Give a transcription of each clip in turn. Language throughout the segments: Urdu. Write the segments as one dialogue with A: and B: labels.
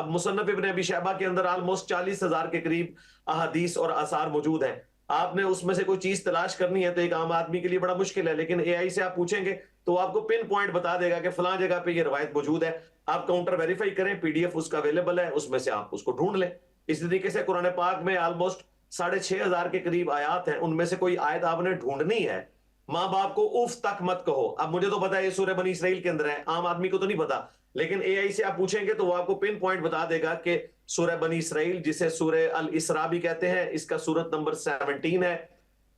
A: اب مصنف ابن ابی شیبہ کے اندر آلموسٹ 40,000 کے قریب احادیث اور آثار موجود ہیں. آپ نے اس میں سے کوئی چیز تلاش کرنی ہے تو ایک عام آدمی کے لیے بڑا مشکل ہے، لیکن اے آئی سے آپ پوچھیں گے تو آپ کو پن پوائنٹ بتا دے گا کہ فلاں جگہ پہ یہ روایت موجود ہے. آپ کاؤنٹر ویریفائی کریں، پی ڈی ایف اس کا اویلیبل ہے، اس میں سے آپ اس کو ڈھونڈ لیں. اسی طریقے سے قرآن پاک میں آلموسٹ 6,500 کے قریب آیات ہیں، ان میں سے کوئی آیت آپ نے ڈھونڈنی ہے. ماں باپ کو اف تک مت کہو. اب مجھے تو پتا ہے یہ سورہ بنی اسرائیل کے اندر ہے، عام آدمی کو تو نہیں پتا، لیکن اے آئی سے آپ پوچھیں گے تو وہ آپ کو پن پوائنٹ بتا دے گا کہ سورہ بنی اسرائیل، جسے سورہ الاسراء بھی کہتے ہیں، اس کا سورت نمبر 17 ہے،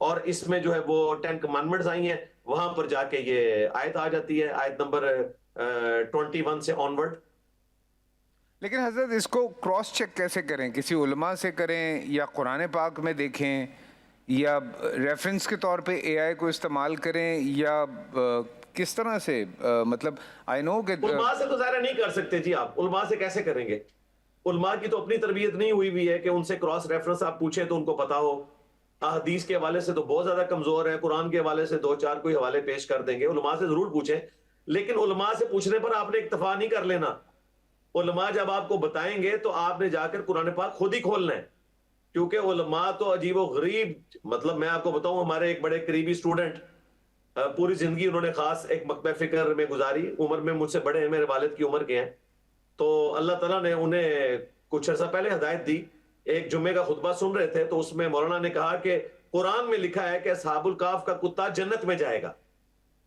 A: اور اس میں جو ہے وہ 10 کمانڈمنٹس آئی ہیں. وہاں پر جا کے یہ آیت آ جاتی ہے، آیت نمبر 21 سے آنورڈ.
B: لیکن حضرت اس کو کراس چیک کیسے کریں؟ کسی علماء سے کریں یا قرآن پاک میں دیکھیں یا ریفرنس کے طور پہ اے آئی کو استعمال کریں یا کس طرح سے؟ مطلب آئی نو کہ
A: علماء سے تو ظاہر نہیں کر سکتے جی. آپ علماء سے کیسے کریں گے؟ علماء کی تو اپنی تربیت نہیں ہوئی ہے کہ ان سے کراس ریفرنس آپ پوچھیں تو ان کو پتا ہو. احادیث کے حوالے سے تو بہت زیادہ کمزور ہے، قرآن کے حوالے سے 2-4 کوئی حوالے پیش کر دیں گے. علماء سے ضرور پوچھیں، لیکن علماء سے پوچھنے پر آپ نے اکتفا نہیں کر لینا. علماء جب آپ کو بتائیں گے تو آپ نے جا کر قرآن پاک خود ہی کھولنا ہے، کیونکہ علماء تو عجیب و غریب. مطلب میں آپ کو بتاؤں، ہمارے ایک بڑے قریبی سٹوڈنٹ، پوری زندگی انہوں نے خاص ایک مکتبہ فکر میں گزاری، عمر میں مجھ سے بڑے ہیں، میرے والد کی عمر کے ہیں. تو اللہ تعالیٰ نے انہیں کچھ عرصہ پہلے ہدایت دی. ایک جمعے کا خطبہ سن رہے تھے تو اس میں مولانا نے کہا کہ قرآن میں لکھا ہے کہ اصحاب الکہف کا کتا جنت میں جائے گا.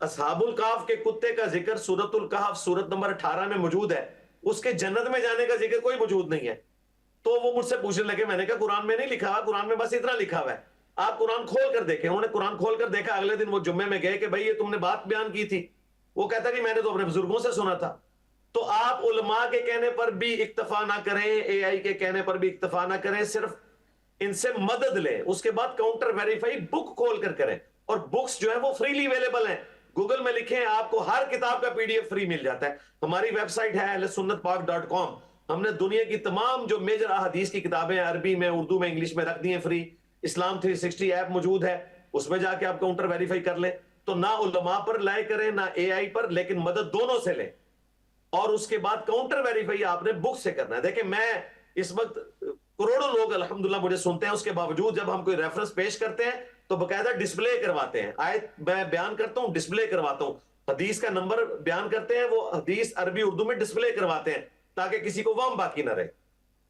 A: اصحاب الکہف کے کتے کا ذکر سورۃ الکہف سورت نمبر 18 میں موجود ہے، اس کے جنت میں جانے کا ذکر کوئی موجود نہیں ہے. تو وہ مجھ سے پوچھنے لگے، میں نے کہا قرآن میں نہیں لکھا ہوا، قرآن میں بس اتنا لکھا ہوا ہے، آپ قرآن کھول کر دیکھیں. انہوں نے قرآن کھول کر دیکھا. اگلے دن وہ جمعے میں گئے کہ بھائی یہ تم نے بات بیان کی تھی. وہ کہتا کہ میں نے تو اپنے بزرگوں سے سنا تھا. تو آپ علماء کے کہنے پر بھی اکتفا نہ کریں، اے آئی کے کہنے پر بھی اکتفا نہ کریں، صرف ان سے مدد لیں. اس کے بعد کاؤنٹر ویریفائی بک کھول کر کریں، اور بکس جو ہے وہ فریلی اویلیبل ہیں. گوگل میں لکھیں، آپ کو ہر کتاب کا پی ڈی ایف فری مل جاتا ہے. ہماری ویب سائٹ ہے ahlsunnatpak.com. ہم نے دنیا کی تمام جو میجر احادیث کی کتابیں عربی میں، اردو میں، انگلش میں رکھ دی ہیں فری. اسلام 360 ایپ موجود ہے، اس میں جا کے آپ کاؤنٹر ویریفائی کر لیں. تو نہ علماء پر لائے کریں نہ اے آئی پر، لیکن مدد دونوں سے لیں. اور اس کے بعد کاؤنٹر ویریفائی آپ نے بک سے کرنا ہے. دیکھیں میں اس وقت کروڑوں لوگ الحمدللہ مجھے سنتے ہیں، اس کے باوجود جب ہم کوئی ریفرنس پیش کرتے ہیں تو باقاعدہ ڈسپلے کرواتے ہیں. آیت میں بیان کرتا ہوں، ڈسپلے کرواتا ہوں. حدیث کا نمبر بیان کرتے ہیں، وہ حدیث عربی اردو میں ڈسپلے کرواتے ہیں تاکہ کسی کو وہم باقی نہ رہے.